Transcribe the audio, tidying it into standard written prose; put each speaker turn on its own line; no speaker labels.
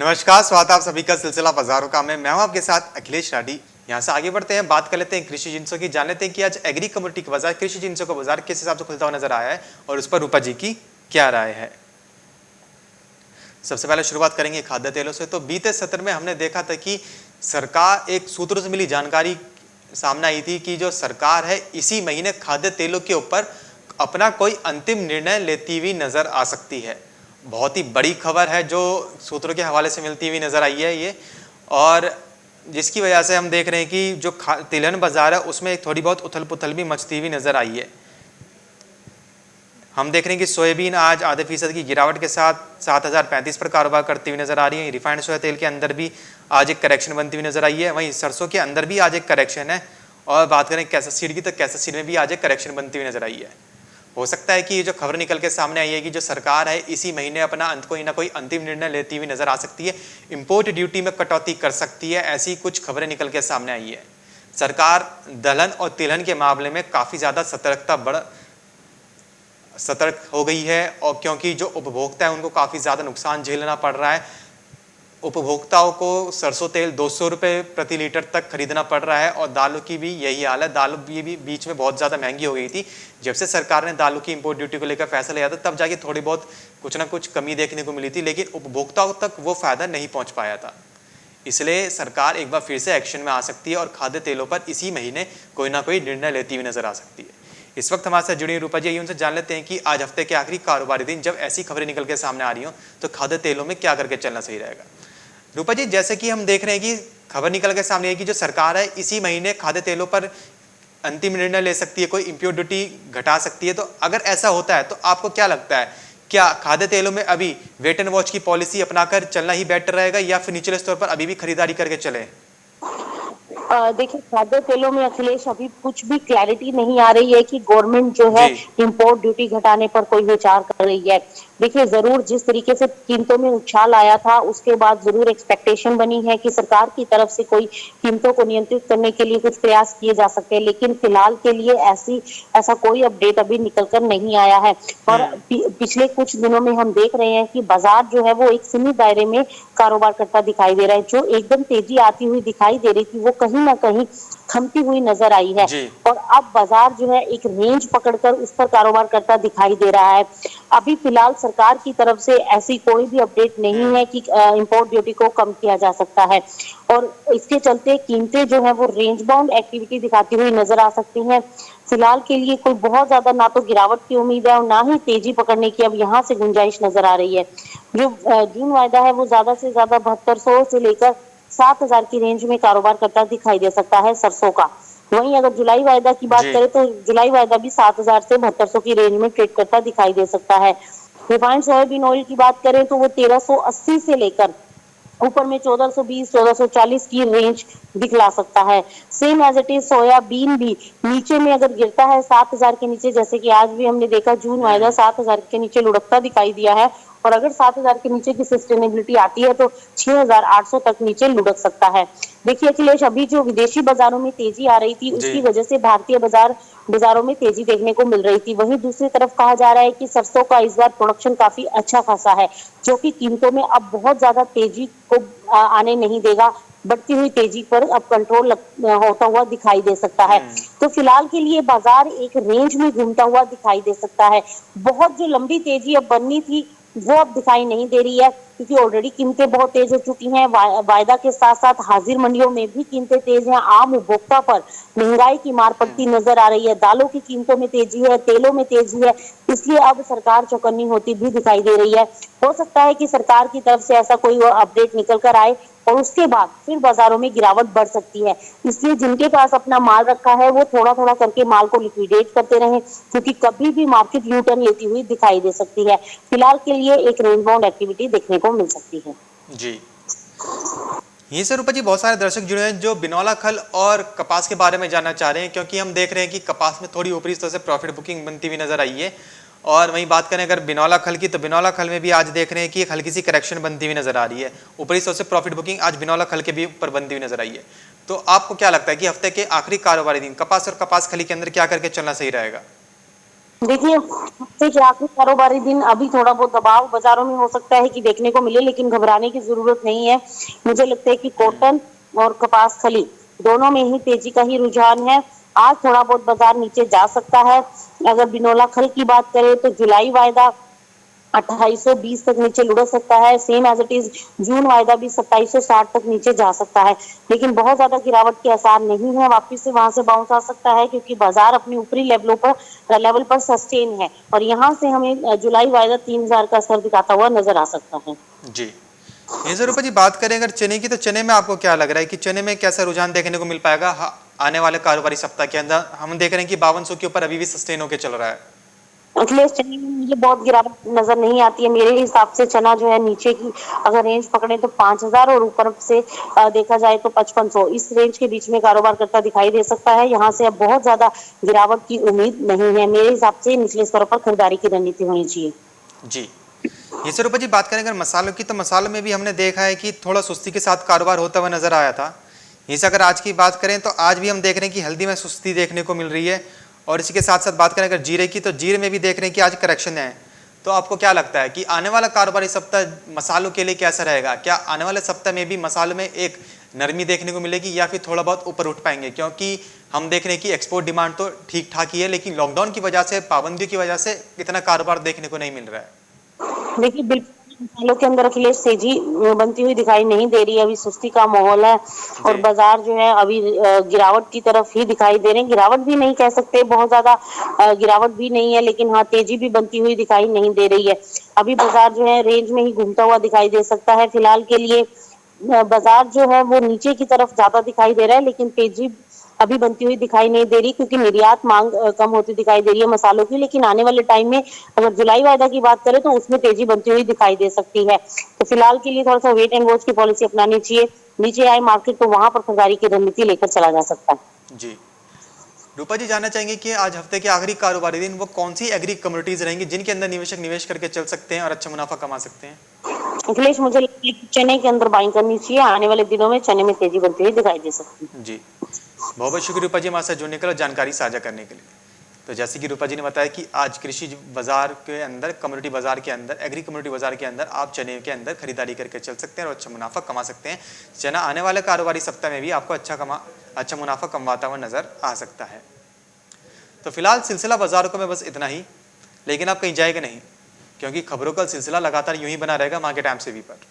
नमस्कार, स्वागत है आप सभी का सिलसिला बाजारों का। मैं हूं आपके साथ अखिलेश राठी। यहां से आगे बढ़ते हैं, बात कर लेते हैं कृषि जिंसों की। जान लेते हैं कि आज एग्री कमोडिटी का बाजार, कृषि जिंसों का बाजार किस हिसाब से खुलता हुआ नजर आया है और उस पर रूपा जी की क्या राय है। सबसे पहले शुरुआत करेंगे खाद्य तेलों से। तो बीते सत्र में हमने देखा था कि सरकार, एक सूत्रों से मिली जानकारी सामने आई थी कि जो सरकार है इसी महीने खाद्य तेलों के ऊपर अपना कोई अंतिम निर्णय लेती हुई नजर आ सकती है। बहुत ही बड़ी खबर है जो सूत्रों के हवाले से मिलती हुई नजर आई है ये, और जिसकी वजह से हम देख रहे हैं कि जो तिलहन बाजार है उसमें थोड़ी बहुत उथल पुथल भी मचती हुई नजर आई है। हम देख रहे हैं कि सोयाबीन आज आधे फीसद की गिरावट के साथ 7035 पर कारोबार करती हुई नजर आ रही है। रिफाइंड सोया तेल के अंदर भी आज एक करेक्शन बनती हुई नजर आई है। वहीं सरसों के अंदर भी आज एक करेक्शन है। और बात करें कैसा सीड की, तो कैसा सीड में भी आज एक करेक्शन बनती हुई नजर आई है। हो सकता है कि ये जो खबर निकल के सामने आई है कि जो सरकार है इसी महीने अपना कोई ना कोई अंतिम निर्णय लेती हुई नजर आ सकती है, इंपोर्ट ड्यूटी में कटौती कर सकती है, ऐसी कुछ खबरें निकल के सामने आई है। सरकार दलहन और तिलहन के मामले में काफी ज्यादा सतर्क हो गई है, और क्योंकि जो उपभोक्ता है उनको काफी ज्यादा नुकसान झेलना पड़ रहा है। उपभोक्ताओं को सरसों तेल 200 रुपये प्रति लीटर तक खरीदना पड़ रहा है, और दालों की भी यही हाल है। दालों भी बीच में बहुत ज़्यादा महंगी हो गई थी। जब से सरकार ने दालों की इंपोर्ट ड्यूटी को लेकर फैसला लिया था तब जाके थोड़ी बहुत कुछ ना कुछ कमी देखने को मिली थी, लेकिन उपभोक्ताओं तक वो फायदा नहीं पहुंच पाया था। इसलिए सरकार एक बार फिर से एक्शन में आ सकती है और खाद्य तेलों पर इसी महीने कोई ना कोई निर्णय लेती हुई नजर आ सकती है। इस वक्त हमारे साथ जुड़ी रूपा जी, उनसे जान लेते हैं कि आज हफ्ते के आखिरी कारोबारी दिन जब ऐसी खबरें निकल के सामने आ रही हो तो खाद्य तेलों में क्या करके चलना सही रहेगा। रूपा जी, जैसे कि हम देख रहे हैं कि खबर निकल के सामने है कि जो सरकार है इसी महीने खाद्य तेलों पर अंतिम निर्णय ले सकती है, कोई इंपोर्ट ड्यूटी घटा सकती है। तो अगर ऐसा होता है तो आपको क्या लगता है, क्या खाद्य तेलों में अभी वेट एंड वॉच की पॉलिसी अपनाकर चलना ही बेटर रहेगा या फिर निचले स्तर पर अभी भी खरीदारी करके चले?
देखिए, खाद्य तेलों में अखिलेश अभी कुछ भी क्लैरिटी नहीं आ रही है कि गवर्नमेंट जो है इंपोर्ट ड्यूटी घटाने पर कोई विचार कर रही है। देखिए, जरूर जिस तरीके से कीमतों में उछाल आया था उसके बाद जरूर एक्सपेक्टेशन बनी है कि सरकार की तरफ से कोई कीमतों को नियंत्रित करने के लिए कुछ प्रयास किए जा सकते हैं, लेकिन फिलहाल के लिए ऐसा कोई अपडेट अभी निकल कर नहीं आया है। और पिछले कुछ दिनों में हम देख रहे हैं कि बाजार जो है वो एक सीमित दायरे में कारोबार करता दिखाई दे रहा है। जो एकदम तेजी आती हुई दिखाई दे रही थी वो कहीं ना कहीं थमती हुई नजर आई है, और अब बाजार जो है एक रेंज पकड़कर उस पर कारोबार करता दिखाई दे रहा है। अभी फिलहाल सरकार की तरफ से ऐसी कोई भी अपडेट नहीं है कि इंपोर्ट ड्यूटी को कम किया जा सकता है, और इसके चलते कीमतें जो है वो रेंज बाउंड एक्टिविटी दिखाती हुई नजर आ सकती हैं। फिलहाल के लिए कोई बहुत ज्यादा ना तो गिरावट की उम्मीद है और ना ही तेजी पकड़ने की अब यहाँ से गुंजाइश नजर आ रही है। जो जून वायदा है वो ज्यादा से ज्यादा 7200 से लेकर 7000 की रेंज में कारोबार करता दिखाई दे सकता है सरसों का। वहीं अगर जुलाई वायदा की बात करें तो जुलाई वायदा भी 7000 से 7200 की रेंज में ट्रेड करता दिखाई दे सकता है। रिफाइंड सोयाबीन ऑयल की बात करें तो वो 1380 से लेकर ऊपर में 1420 1440 की रेंज दिखला सकता है। Same as it is soybean भी नीचे में अगर गिरता है 7000 के नीचे, जैसे कि आज भी हमने देखा जून वायदा 7000 के नीचे लुढ़कता दिखाई दिया है, और अगर 7000 के नीचे की सस्टेनेबिलिटी आती है तो 6800 तक नीचे लुढ़क सकता है। देखिए अखिलेश, अभी जो विदेशी बाजारों में तेजी आ रही थी उसकी वजह से भारतीय बाजारों में तेजी देखने को मिल रही थी। वहीं दूसरी तरफ कहा जा रहा है कि सरसों का इस बार प्रोडक्शन काफी अच्छा खासा है, जो कि कीमतों में अब बहुत ज्यादा तेजी को आने नहीं देगा। बढ़ती हुई तेजी पर अब कंट्रोल होता हुआ दिखाई दे सकता है। तो फिलहाल के लिए बाजार एक रेंज में घूमता हुआ दिखाई दे सकता है। बहुत जो लंबी तेजी अब बननी थी वो अब दिखाई नहीं दे रही है, क्योंकि ऑलरेडी कीमतें बहुत तेज हो चुकी हैं। वायदा के साथ साथ हाजिर मंडियों में भी कीमतें तेज हैं। आम उपभोक्ता पर महंगाई की मार पड़ती नजर आ रही है। दालों की कीमतों में तेजी है, तेलों में तेजी है, इसलिए अब सरकार चौकन्नी होती भी दिखाई दे रही है। हो सकता है कि सरकार की तरफ से ऐसा कोई अपडेट निकल कर आए और उसके बाद फिर बाजारों में गिरावट बढ़ सकती है। इसलिए जिनके पास अपना माल रखा है वो थोड़ा थोड़ा करके माल को लिक्विडेट करते रहें, क्योंकि कभी भी मार्केट यू टर्न लेती हुई दिखाई दे सकती है। फिलहाल के लिए एक रेंज बाउंड एक्टिविटी देखने को मिल सकती है।
जी, यहीं से रूपा जी बहुत सारे दर्शक जुड़े हैं जो बिनौला खल और कपास के बारे में जानना चाह रहे हैं, क्योंकि हम देख रहे हैं कि कपास में थोड़ी ऊपरी स्तर से प्रॉफिट बुकिंग बनती हुई नजर आई है। और वहीं बात करें अगर बिनौला खल की, तो बिनौला खल में भी आज देख रहे हैं कि एक हल्की सी करेक्शन बनती हुई नजर आ रही है। ऊपरी स्तर से प्रॉफिट बुकिंग आज बिनौला खल के भी ऊपर बनती हुई नजर आई है। तो आपको क्या लगता है कि हफ्ते के आखिरी कारोबारी दिन कपास और कपास खली के अंदर क्या करके चलना सही रहेगा?
देखिए, हफ्ते के आखिरी कारोबारी दिन अभी थोड़ा बहुत दबाव बाज़ारों में हो सकता है कि देखने को मिले, लेकिन घबराने की ज़रूरत नहीं है। मुझे लगता है कि कॉटन और कपास खली दोनों में ही तेज़ी का ही रुझान है। आज थोड़ा बहुत बाज़ार नीचे जा सकता है। अगर बिनोला खल की बात करें तो जुलाई वायदा 2820 तक नीचे लुढ़क सकता है। सेम एज इट इज जून वायदा भी 2760 तक नीचे जा सकता है, लेकिन बहुत ज्यादा गिरावट के आसार नहीं है। वापस से वहां से बाउंस आ सकता है क्योंकि बाजार अपने ऊपरी लेवल पर सस्टेन है और यहाँ से हमें जुलाई वायदा 3000 का असर दिखाता हुआ नजर आ सकता है।
जी। ये रूपा जी बात करें अगर चने की, तो चने में आपको क्या लग रहा है कि चने में कैसा रुझान देखने को मिल पाएगा आने वाले कारोबारी सप्ताह के अंदर? हम देख रहे हैं कि 5200 के ऊपर अभी भी सस्टेन होकर चल रहा है।
अखिलेश, चने में मुझे बहुत गिरावट नजर नहीं आती है। मेरे हिसाब से चना जो है नीचे की अगर रेंज पकड़े तो 5000 और ऊपर से देखा जाए तो 5500, इस रेंज के बीच में कारोबार करता दिखाई दे सकता है। यहाँ से अब बहुत ज्यादा गिरावट की उम्मीद नहीं है। मेरे हिसाब से निचले स्तरों पर खरीदारी की रणनीति होनी चाहिए।
जी। ये स्वरूपा जी बात करें अगर मसालों की, तो मसालों में भी हमने देखा है कि थोड़ा सुस्ती के साथ कारोबार होता हुआ नजर आया था। इस अगर आज की बात करें तो आज भी हम देख रहे हैं कि हल्दी में सुस्ती देखने को मिल रही है। और इसी के साथ साथ बात करें अगर जीरे की, तो जीरे में भी देख रहे हैं कि आज करेक्शन है। तो आपको क्या लगता है कि आने वाला कारोबारी सप्ताह मसालों के लिए कैसा रहेगा? क्या आने वाले सप्ताह में भी मसालों में एक नरमी देखने को मिलेगी या फिर थोड़ा बहुत ऊपर उठ पाएंगे? क्योंकि हम देख रहे हैं कि एक्सपोर्ट डिमांड तो ठीक ठाक ही है, लेकिन लॉकडाउन की वजह से, पाबंदियों की वजह से इतना कारोबार देखने को नहीं मिल रहा है।
देखिए, बिल्कुल मसालों के अंदर अखिलेश तेजी बनती हुई दिखाई नहीं दे रही है। अभी सुस्ती का माहौल है और
जी।
बाजार जो है अभी गिरावट की तरफ ही दिखाई दे रहे हैं। गिरावट भी नहीं कह सकते, बहुत ज्यादा गिरावट भी नहीं है, लेकिन हाँ तेजी भी बनती हुई दिखाई नहीं दे रही है। अभी बाजार जो है रेंज में ही घूमता हुआ दिखाई दे सकता है। फिलहाल के लिए बाजार जो है वो नीचे की तरफ ज्यादा दिखाई दे रहा है, लेकिन तेजी अभी बनती हुई दिखाई नहीं दे रही क्योंकि निर्यात मांग कम होती दिखाई दे रही है मसालों की। लेकिन आने वाले टाइम में अगर जुलाई वायदा की बात करें तो उसमें तेजी बनती हुई दिखाई दे सकती है। तो फिलहाल के लिए थोड़ा सा वेट एंड वॉच की पॉलिसी अपनानी चाहिए। नीचे आए मार्केट तो वहां पर खरीदारी की रणनीति लेकर चला जा सकता है।
जी। रूपा जी जानना चाहेंगे कि आज हफ्ते के आखिरी कारोबारी दिन वो कौन सी एग्री कम्युनिटीज रहेंगी जिनके अंदर निवेशक निवेश करके चल सकते हैं और अच्छा मुनाफा कमा सकते हैं?
अखिलेश, मुझे लगता है कि चने के अंदर बाइंग करनी चाहिए। आने वाले दिनों में चने में तेजी बनती हुई दिखाई दे सकती है।
जी। बहुत बहुत शुक्रिया रूपा जी हमारे साथ जुड़ने के लिए और जानकारी साझा करने के लिए। तो जैसे कि रूपा जी ने बताया कि आज कृषि बाजार के अंदर, कम्युनिटी बाजार के अंदर, एग्री कम्युनिटी बाजार के अंदर आप चने के अंदर खरीदारी करके चल सकते हैं और अच्छा मुनाफा कमा सकते हैं। चना आने वाले कारोबारी सप्ताह में भी आपको अच्छा मुनाफा कमाता हुआ नजर आ सकता है। तो फिलहाल सिलसिला बाजारों को में बस इतना ही, लेकिन आप कहीं जाएगा नहीं, क्योंकि खबरों का सिलसिला लगातार यूं ही बना रहेगा मार्केट टाइम्स टीवी पर।